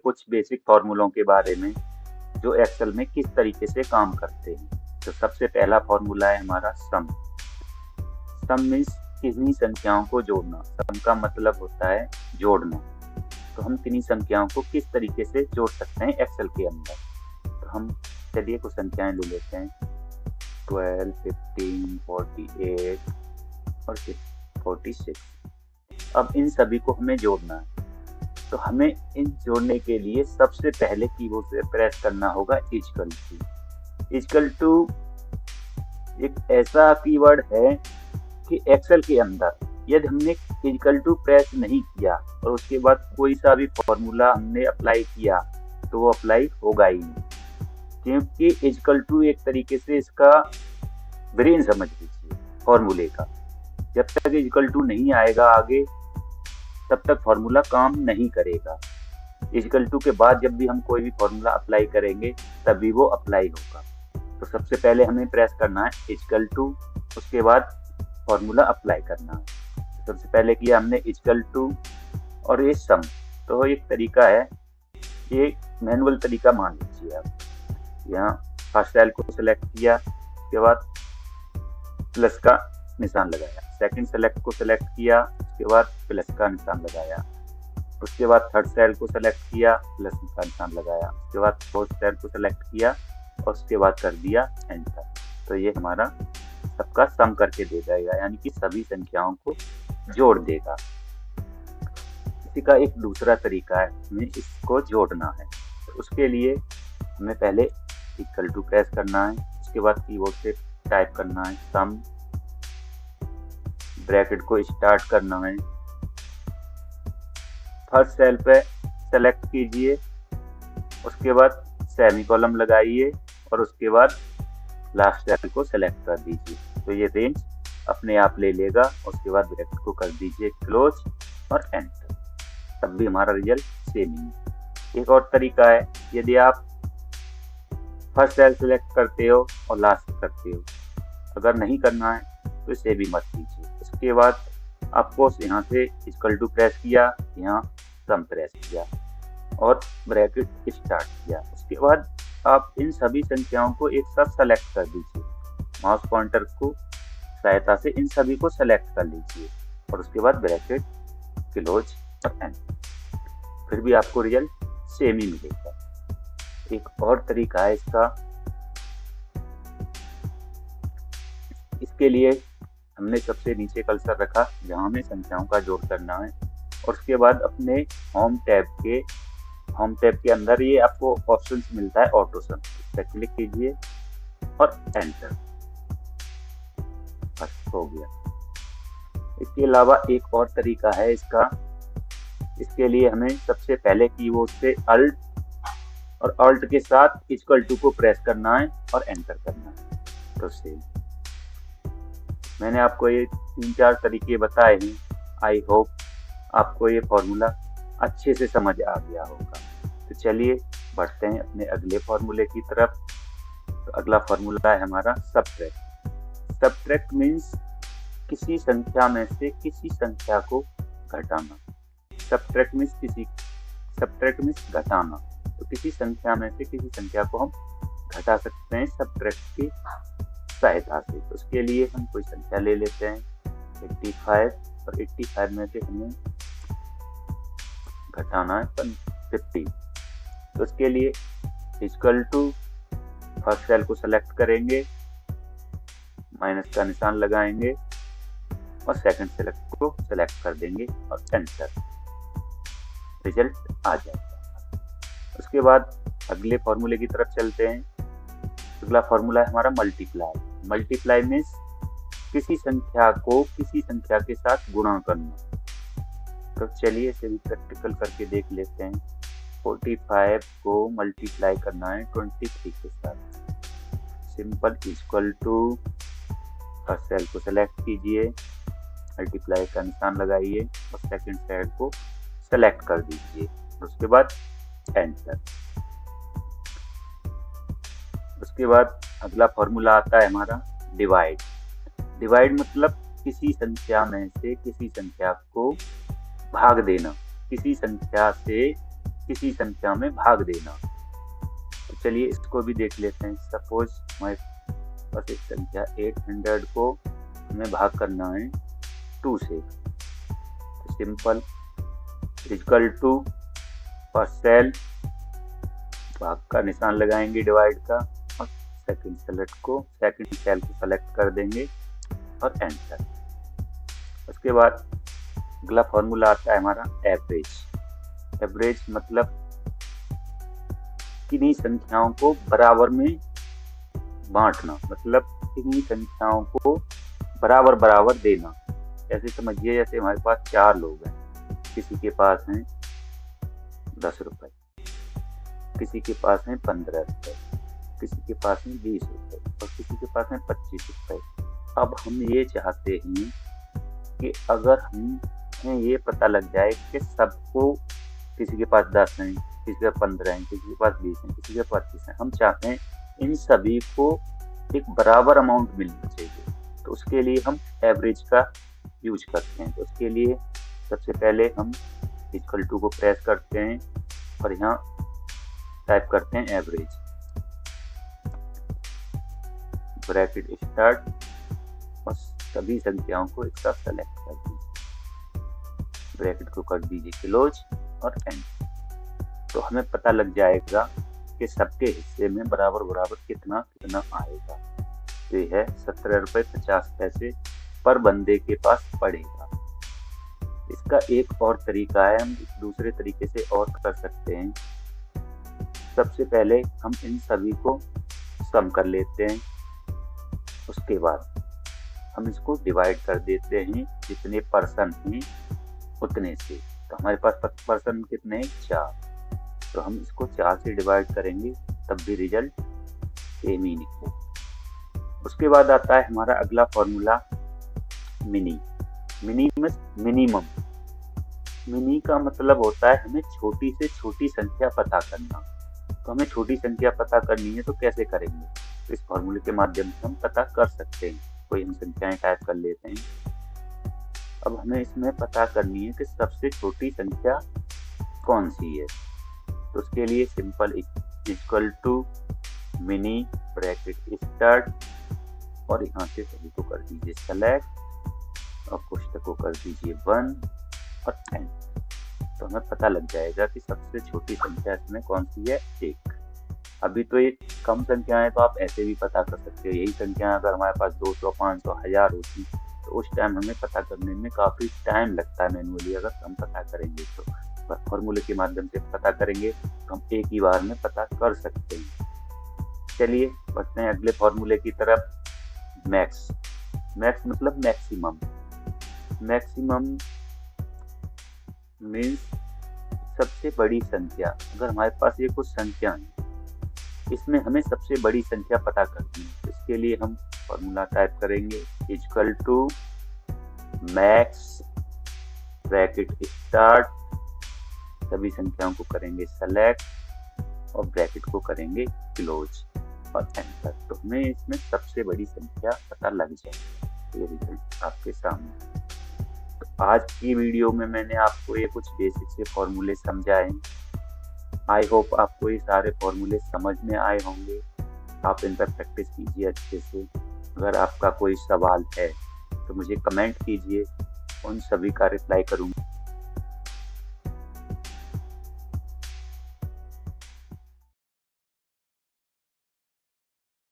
कुछ बेसिक फॉर्मूलों के बारे में जो एक्सेल में किस तरीके से काम करते हैं। तो सबसे पहला फॉर्मूला है हमारा सम। सम मीन्स किन्हीं संख्याओं को जोड़ना। सम का मतलब होता है जोड़ना। तो हम किन्हीं संख्याओं को किस तरीके से जोड़ सकते हैं एक्सेल के अंदर। तो हम चलिए कुछ संख्याएं ले लेते हैं, 12, 15, 48 और 46। अब इन सभी को हमें जोड़ना है। तो हमें इन जोड़ने के लिए सबसे पहले कीबोर्ड से प्रेस करना होगा इक्वल टू। इक्वल टू एक ऐसा कीवर्ड है कि एक्सेल के अंदर यदि हमने इक्वल टू प्रेस नहीं किया और उसके बाद कोई सा भी फॉर्मूला हमने अप्लाई किया तो वो अप्लाई होगा ही नहीं, क्योंकि इक्वल टू एक तरीके से इसका ब्रेन समझ लीजिए फॉर्मूले का। जब तक इक्वल टू नहीं आएगा आगे तब तक फॉर्मूला काम नहीं करेगा। इक्वल टू के बाद जब भी हम कोई भी फॉर्मूला अप्लाई करेंगे तभी वो अप्लाई होगा। तो सबसे पहले हमें प्रेस करना है इक्वल टू, उसके बाद फॉर्मूला अप्लाई करना है। सबसे पहले किया हमने इक्वल टू और ये सम। तो एक तरीका है, ये मैनुअल तरीका मान लीजिए आप। यहाँ फर्स्ट सेल को सिलेक्ट किया, उसके बाद प्लस का निशान लगाया, सेकंड सेलेक्ट को सिलेक्ट किया, उसके बाद प्लस का निशान लगाया, उसके बाद थर्ड सेल को सिलेक्ट किया, प्लस का निशान लगाया, उसके बाद फोर्थ सेल को सिलेक्ट किया और उसके बाद कर दिया एंटर। तो ये हमारा सबका सम करके दे जाएगा, यानी कि सभी संख्याओं को जोड़ देगा। इसी का एक दूसरा तरीका है, हमें इसको जोड़ना है। तो उसके लिए हमें पहले इक्वल टू प्रेस करना है, उसके बाद कीबोर्ड से टाइप करना है सम, ब्रैकेट को स्टार्ट करना है, फर्स्ट सेल पे सेलेक्ट कीजिए, उसके बाद सेमीकोलन लगाइए और उसके बाद लास्ट सेल को सेलेक्ट कर दीजिए। तो ये रेंज अपने आप ले लेगा। उसके बाद ब्रैकेट को कर दीजिए क्लोज और एंटर। तब भी हमारा रिजल्ट सेम ही है। एक और तरीका है, यदि आप फर्स्ट सेल सेलेक्ट करते हो और लास्ट करते हो, अगर नहीं करना है तो इसे भी मत कीजिए। उसके बाद आपको यहाँ से इक्वल टू प्रेस किया, यहाँ सम प्रेस किया और ब्रैकेट स्टार्ट किया। उसके बाद आप इन सभी संख्याओं को एक साथ सेलेक्ट कर दीजिए। माउस पॉइंटर को सहायता से इन सभी को सेलेक्ट कर लीजिए और उसके बाद ब्रैकेट क्लोज और एंटर। फिर भी आपको रिजल्ट सेम ही मिलेगा। एक और तरीका है इसका, इसके लिए हमने सबसे नीचे कर्सर रखा जहां हमें संख्याओं का जोड़ करना है और उसके बाद अपने होम टैब के अंदर ये आपको ऑप्शन मिलता है ऑटो सम, इस पर क्लिक कीजिए और एंटर। बस हो गया। इसके अलावा एक और तरीका है इसका। इसके लिए हमें सबसे पहले कीबोर्ड से अल्ट और अल्ट के साथ इक्वल टू को प्रेस करना है और एंटर करना है। तो सेम मैंने आपको ये 3-4 तरीके बताए हैं। आई होप आपको ये फॉर्मूला अच्छे से समझ आ गया होगा। तो चलिए बढ़ते हैं अपने अगले फॉर्मूले की तरफ। तो अगला फॉर्मूला है हमारा सबट्रैक्ट। सबट्रैक्ट मीन्स किसी संख्या में से किसी संख्या को घटाना। सबट्रैक्ट मीन्स घटाना। तो किसी संख्या में से किसी संख्या को हम घटा सकते हैं सबट्रैक्ट की सहायता से। तो उसके लिए हम कोई संख्या ले लेते हैं 85 और 85 में से हमें घटाना है 50। तो उसके लिए इक्वल टू फर्स्ट सेल को सेलेक्ट करेंगे, माइनस का निशान लगाएंगे और सेकंड सेलेक्ट को सेलेक्ट कर देंगे और एंटर। रिजल्ट आ जाएगा। उसके बाद अगले फॉर्मूले की तरफ चलते हैं। अगला फॉर्मूला है हमारा मल्टीप्लाई। मल्टीप्लाई मीन्स किसी संख्या को किसी संख्या के साथ गुणा करना। तो चलिए इसे भी प्रैक्टिकल करके देख लेते हैं। 45 को मल्टीप्लाई करना है 23 के साथ। Simple equal to first cell को सेलेक्ट कीजिए, मल्टीप्लाई का निशान लगाइए और सेकंड सेल को सेलेक्ट कर दीजिए। उसके बाद एंटर। उसके बाद अगला फॉर्मूला आता है हमारा डिवाइड। डिवाइड मतलब किसी संख्या में से किसी संख्या को भाग देना, किसी संख्या से किसी संख्या में भाग देना। तो चलिए इसको भी देख लेते हैं। सपोज हमारे पास एक संख्या 800 को हमें भाग करना है 2 से। तो सिंपल इक्वल टू और सेल भाग का निशान लगाएंगे डिवाइड का, और सेकंड सेल को सेलेक्ट कर देंगे और एंटर। उसके बाद अगला फॉर्मूला आता है हमारा एवरेज। एवरेज मतलब किन्हीं संख्याओं को बराबर में बांटना, मतलब किन्हीं संख्याओं को बराबर बराबर देना। ऐसे समझिए जैसे हमारे पास 4 लोग हैं, किसी के पास हैं 10 रुपए, किसी के पास हैं 15 रुपए, किसी के पास हैं 20 रुपए और किसी के पास हैं 25 रुपए। अब हम ये चाहते हैं कि अगर हमें ये पता लग जाए कि सबको, किसी के पास 10 हैं, किसी के पास 15 हैं, किसी के पास 20 हैं, किसी के पास 25 हैं, हम चाहते हैं इन सभी को एक बराबर अमाउंट मिलना चाहिए। तो उसके लिए हम एवरेज का यूज करते हैं। तो उसके लिए सबसे पहले हम इक्वल टू को प्रेस करते हैं और यहाँ टाइप करते हैं एवरेज, ब्रैकेट स्टार्ट और सभी संख्याओं को एक साथ सेलेक्ट कर दीजिए, ब्रैकेट को कर दीजिए क्लोज और एंड। तो हमें पता लग जाएगा कि सबके हिस्से में बराबर बराबर कितना आएगा। तो ये है 17 रुपये 50 पैसे पर बंदे के पास पड़ेगा। इसका एक और तरीका है, हम दूसरे तरीके से और कर सकते हैं। सबसे पहले हम इन सभी को सम कर लेते हैं, उसके बाद हम इसको डिवाइड कर देते हैं जितने पर्सन हैं उतने से। तो हमारे पास पर्सन कितने हैं 4, तो हम इसको 4 से डिवाइड करेंगे तब भी रिजल्ट सेम ही निकले। उसके बाद आता है हमारा अगला फॉर्मूला मिनी में मिनिमम। मिनी का मतलब होता है हमें छोटी से छोटी संख्या पता करना। तो हमें छोटी संख्या पता करनी है तो कैसे करेंगे? तो इस फॉर्मूले के माध्यम से हम पता कर सकते हैं। कोई हम संख्याएं टाइप कर लेते हैं। अब हमें इसमें पता करनी है कि सबसे छोटी संख्या कौन सी है। तो उसके लिए simple equal to mini bracket start और यहाँ से सभी को कर दीजिए सेलेक्ट और कोष्ठक को कर दीजिए 1 और एंड। तो हमें पता लग जाएगा कि सबसे छोटी संख्या इसमें कौन सी है 1। अभी तो ये कम संख्या है तो आप ऐसे भी पता कर सकते हो। यही संख्या अगर हमारे पास 200, 500, 1000 होती तो उस टाइम हमें पता करने में काफ़ी टाइम लगता है मैनुअली। अगर हम पता करेंगे तो फॉर्मूले के माध्यम से पता करेंगे तो हम एक ही बार में पता कर सकते हैं। चलिए बढ़ते हैं अगले फॉर्मूले की तरफ। मैक्स मतलब मैक्सिमम। मैक्सिमम मीन्स सबसे बड़ी संख्या। अगर हमारे पास ये कुछ संख्या है, इसमें हमें सबसे बड़ी संख्या पता करनी है। तो इसके लिए हम फॉर्मूला टाइप करेंगे equal to max bracket start, सभी संख्याओं को करेंगे सेलेक्ट और ब्रैकेट को करेंगे क्लोज और एंटर। तो हमें इसमें सबसे बड़ी संख्या पता लग जाएगी। ये रिजल्ट आपके सामने। तो आज की वीडियो में मैंने आपको ये कुछ बेसिक से फॉर्मूले समझाए। आई होप आपको ये सारे फॉर्मूले समझ में आए होंगे। आप इन पर प्रैक्टिस कीजिए अच्छे से। अगर आपका कोई सवाल है तो मुझे कमेंट कीजिए, उन सभी का रिप्लाई करूँगा।